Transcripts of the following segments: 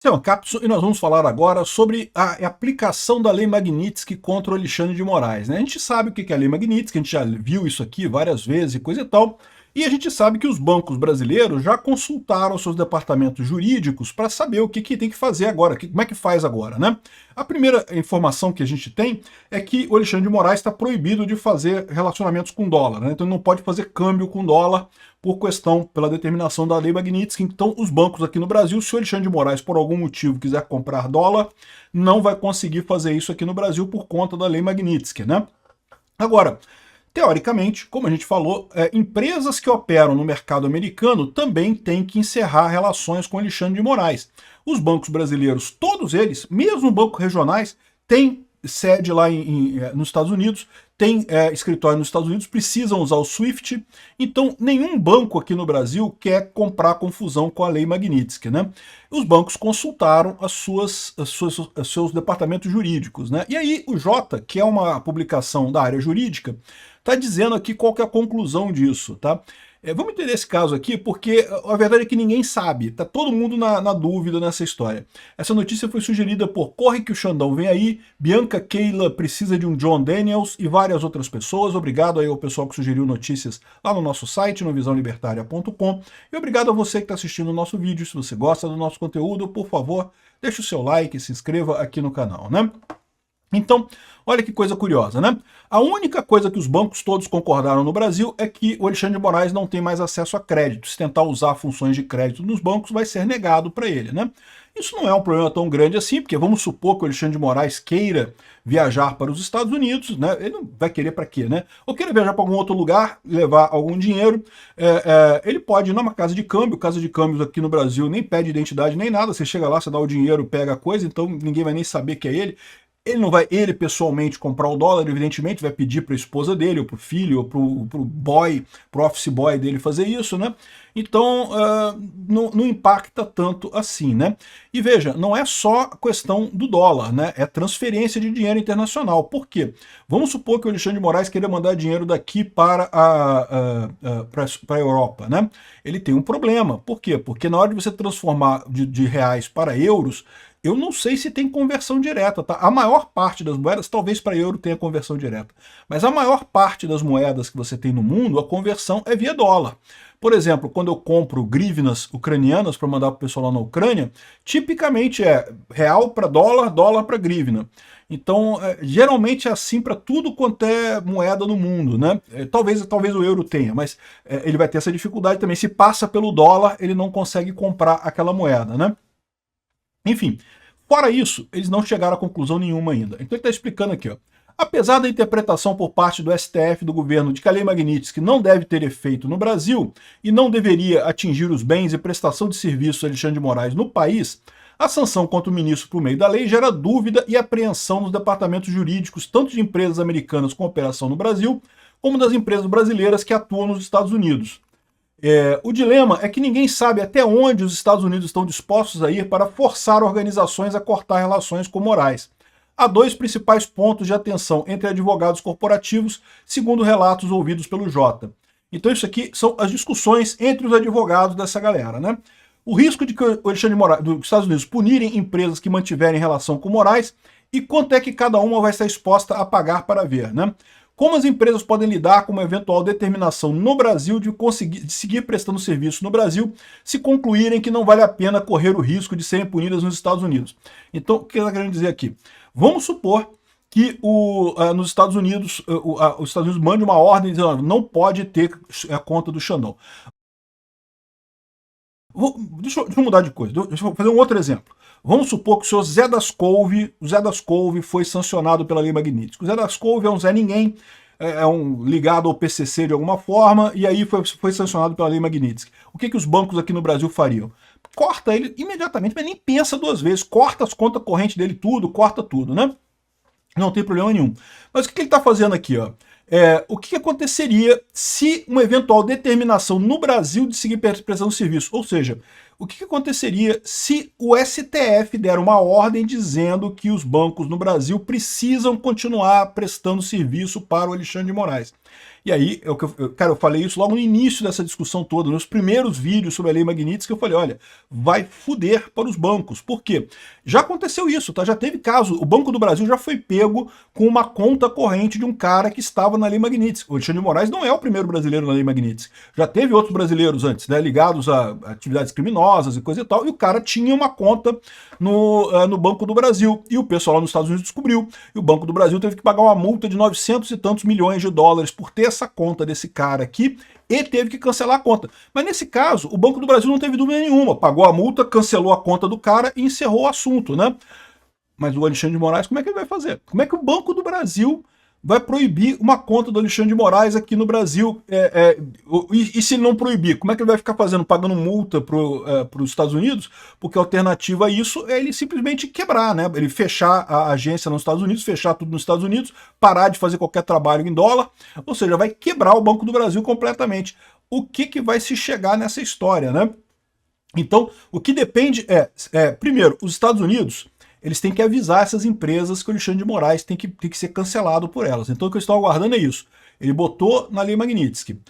Esse é uma cápsula e nós vamos falar agora sobre a aplicação da Lei Magnitsky contra o Alexandre de Moraes, né? A gente sabe o que é a Lei Magnitsky, a gente já viu isso aqui várias vezes e coisa e tal, e a gente sabe que os bancos brasileiros já consultaram seus departamentos jurídicos para saber o que tem que fazer agora, como é que faz agora, né? A primeira informação que a gente tem é que o Alexandre de Moraes está proibido de fazer relacionamentos com dólar, né? Então ele não pode fazer câmbio com dólar pela determinação da Lei Magnitsky. Então os bancos aqui no Brasil, se o Alexandre de Moraes por algum motivo quiser comprar dólar, não vai conseguir fazer isso aqui no Brasil por conta da Lei Magnitsky, né? Agora, teoricamente, como a gente falou, empresas que operam no mercado americano também têm que encerrar relações com Alexandre de Moraes. Os bancos brasileiros, todos eles, mesmo bancos regionais, têm sede lá nos Estados Unidos, tem escritório nos Estados Unidos, precisam usar o SWIFT, então nenhum banco aqui no Brasil quer comprar confusão com a Lei Magnitsky, né? Os bancos consultaram os seus departamentos jurídicos, né? E aí o Jota, que é uma publicação da área jurídica, está dizendo aqui qual que é a conclusão disso, tá? Vamos entender esse caso aqui, porque a verdade é que ninguém sabe, tá todo mundo na dúvida nessa história. Essa notícia foi sugerida por Corre que o Xandão vem aí, Bianca Keila precisa de um John Daniels e várias outras pessoas. Obrigado aí ao pessoal que sugeriu notícias lá no nosso site, no visãolibertaria.com, e obrigado a você que está assistindo o nosso vídeo. Se você gosta do nosso conteúdo, por favor, deixe o seu like, se inscreva aqui no canal, né? Então, olha que coisa curiosa, né? A única coisa que os bancos todos concordaram no Brasil é que o Alexandre de Moraes não tem mais acesso a crédito. Se tentar usar funções de crédito nos bancos, vai ser negado para ele, né? Isso não é um problema tão grande assim, porque vamos supor que o Alexandre de Moraes queira viajar para os Estados Unidos, né? Ele não vai querer para quê, né? Ou queira viajar para algum outro lugar, levar algum dinheiro, ele pode ir numa casa de câmbios aqui no Brasil nem pede identidade nem nada, você chega lá, você dá o dinheiro, pega a coisa, então ninguém vai nem saber que é ele. Ele não vai, ele pessoalmente, comprar o dólar, evidentemente, vai pedir para a esposa dele, ou para o filho, ou para o boy, para o office boy dele fazer isso, né? Então, não impacta tanto assim, né? E veja, não é só a questão do dólar, né? É transferência de dinheiro internacional. Por quê? Vamos supor que o Alexandre de Moraes queira mandar dinheiro daqui para a Europa, né? Ele tem um problema. Por quê? Porque na hora de você transformar de reais para euros, eu não sei se tem conversão direta, tá? A maior parte das moedas, talvez para euro tenha conversão direta, mas a maior parte das moedas que você tem no mundo, a conversão é via dólar. Por exemplo, quando eu compro grivnas ucranianas para mandar para o pessoal lá na Ucrânia, tipicamente é real para dólar, dólar para grivna. Então, geralmente é assim para tudo quanto é moeda no mundo, né? Talvez o euro tenha, mas ele vai ter essa dificuldade também. Se passa pelo dólar, ele não consegue comprar aquela moeda, né? Enfim, fora isso, eles não chegaram a conclusão nenhuma ainda. Então ele está explicando aqui, ó. Apesar da interpretação por parte do STF do governo de que a Lei Magnitsky não deve ter efeito no Brasil e não deveria atingir os bens e prestação de serviços de Alexandre de Moraes no país, a sanção contra o ministro por meio da lei gera dúvida e apreensão nos departamentos jurídicos tanto de empresas americanas com operação no Brasil, como das empresas brasileiras que atuam nos Estados Unidos. O dilema é que ninguém sabe até onde os Estados Unidos estão dispostos a ir para forçar organizações a cortar relações com Moraes. Há dois principais pontos de atenção entre advogados corporativos, segundo relatos ouvidos pelo Jota. Então isso aqui são as discussões entre os advogados dessa galera, né? O risco de que o Alexandre de Moraes, dos Estados Unidos punirem empresas que mantiverem relação com Moraes e quanto é que cada uma vai estar exposta a pagar para ver, né? Como as empresas podem lidar com uma eventual determinação no Brasil de seguir prestando serviço no Brasil se concluírem que não vale a pena correr o risco de serem punidas nos Estados Unidos? Então, o que eu quero dizer aqui? Vamos supor que nos Estados Unidos, os Estados Unidos mande uma ordem dizendo não pode ter a conta do Xandão. Deixa eu mudar de coisa, deixa eu fazer um outro exemplo. Vamos supor que o senhor o Zé das Couve foi sancionado pela Lei Magnitsky. O Zé das Couve é um Zé Ninguém, ligado ao PCC de alguma forma, e aí foi sancionado pela Lei Magnitsky. O que os bancos aqui no Brasil fariam? Corta ele imediatamente, mas nem pensa duas vezes, corta as contas correntes dele tudo, corta tudo, né? Não tem problema nenhum. Mas o que ele está fazendo aqui, ó? O que aconteceria se uma eventual determinação no Brasil de seguir prestando serviço? Ou seja, o que aconteceria se o STF der uma ordem dizendo que os bancos no Brasil precisam continuar prestando serviço para o Alexandre de Moraes? E aí, cara, eu falei isso logo no início dessa discussão toda, nos primeiros vídeos sobre a Lei Magnitsky, eu falei, olha, vai foder para os bancos. Por quê? Já aconteceu isso, tá? Já teve caso, o Banco do Brasil já foi pego com uma conta corrente de um cara que estava na Lei Magnitsky. O Alexandre de Moraes não é o primeiro brasileiro na Lei Magnitsky. Já teve outros brasileiros antes, né, ligados a atividades criminosas e coisa e tal, e o cara tinha uma conta no Banco do Brasil. E o pessoal lá nos Estados Unidos descobriu. E o Banco do Brasil teve que pagar uma multa de 900 e tantos milhões de dólares por ter essa conta desse cara aqui e teve que cancelar a conta. Mas nesse caso, o Banco do Brasil não teve dúvida nenhuma. Pagou a multa, cancelou a conta do cara e encerrou o assunto, né? Mas o Alexandre de Moraes, como é que ele vai fazer? Como é que o Banco do Brasil vai proibir uma conta do Alexandre de Moraes aqui no Brasil? E se ele não proibir, como é que ele vai ficar fazendo, pagando multa para os Estados Unidos? Porque a alternativa a isso é ele simplesmente quebrar, né? Ele fechar a agência nos Estados Unidos, fechar tudo nos Estados Unidos, parar de fazer qualquer trabalho em dólar, ou seja, vai quebrar o Banco do Brasil completamente. O que vai se chegar nessa história, né? Então, o que depende primeiro, os Estados Unidos, eles têm que avisar essas empresas que o Alexandre de Moraes tem que ser cancelado por elas. Então o que eu estou aguardando é isso. Ele botou na Lei Magnitsky.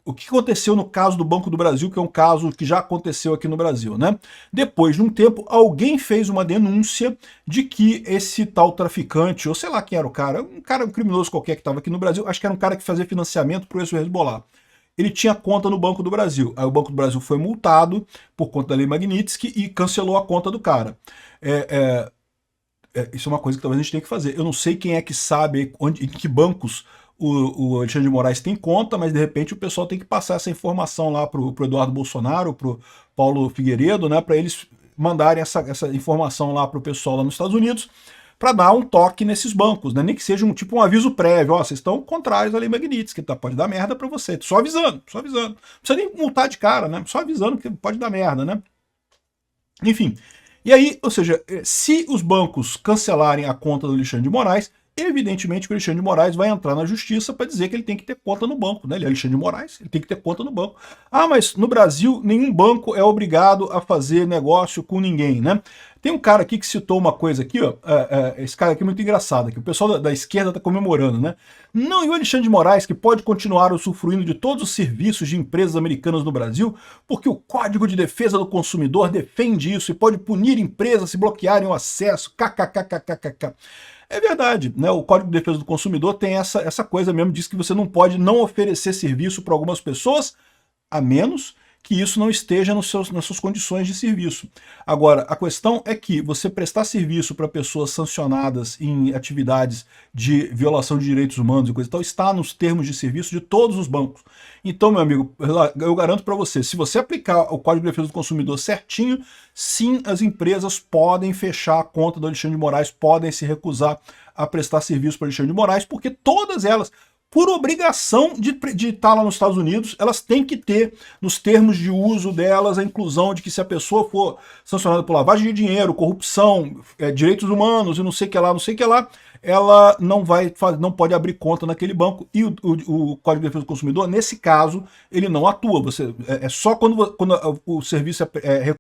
O que aconteceu no caso do Banco do Brasil, que é um caso que já aconteceu aqui no Brasil, né? Depois de um tempo, alguém fez uma denúncia de que esse tal traficante, ou sei lá quem era o cara, um criminoso qualquer que estava aqui no Brasil, acho que era um cara que fazia financiamento para o Hezbollah. Ele tinha conta no Banco do Brasil. Aí o Banco do Brasil foi multado por conta da Lei Magnitsky e cancelou a conta do cara. Isso é uma coisa que talvez a gente tenha que fazer. Eu não sei quem é que sabe em que bancos o Alexandre de Moraes tem conta, mas de repente o pessoal tem que passar essa informação lá para o Eduardo Bolsonaro, para o Paulo Figueiredo, né, para eles mandarem essa informação lá para o pessoal lá nos Estados Unidos, para dar um toque nesses bancos, né? Nem que seja um aviso prévio, ó, vocês estão contrários à Lei Magnitsky, tá? Pode dar merda para você. Só avisando, só avisando. Não precisa nem multar de cara, né? Só avisando que pode dar merda, né? Enfim. E aí, ou seja, se os bancos cancelarem a conta do Alexandre de Moraes, evidentemente que o Alexandre de Moraes vai entrar na justiça para dizer que ele tem que ter conta no banco, né? Ele é Alexandre de Moraes, ele tem que ter conta no banco. Ah, mas no Brasil nenhum banco é obrigado a fazer negócio com ninguém, né? Tem um cara aqui que citou uma coisa aqui, ó, esse cara aqui é muito engraçado, que o pessoal da esquerda está comemorando, né? Não, e o Alexandre de Moraes, que pode continuar usufruindo de todos os serviços de empresas americanas no Brasil, porque o Código de Defesa do Consumidor defende isso e pode punir empresas se bloquearem o acesso, kkkkkk. É verdade, né? O Código de Defesa do Consumidor tem essa coisa mesmo, diz que você não pode não oferecer serviço para algumas pessoas, a menos que isso não esteja nas suas condições de serviço. Agora, a questão é que você prestar serviço para pessoas sancionadas em atividades de violação de direitos humanos e coisa e tal, está nos termos de serviço de todos os bancos. Então, meu amigo, eu garanto para você, se você aplicar o Código de Defesa do Consumidor certinho, sim, as empresas podem fechar a conta do Alexandre de Moraes, podem se recusar a prestar serviço para o Alexandre de Moraes, porque todas elas, por obrigação de estar lá nos Estados Unidos, elas têm que ter, nos termos de uso delas, a inclusão de que se a pessoa for sancionada por lavagem de dinheiro, corrupção, direitos humanos e não sei o que lá, ela não pode abrir conta naquele banco. E o Código de Defesa do Consumidor, nesse caso, ele não atua. É só quando o serviço é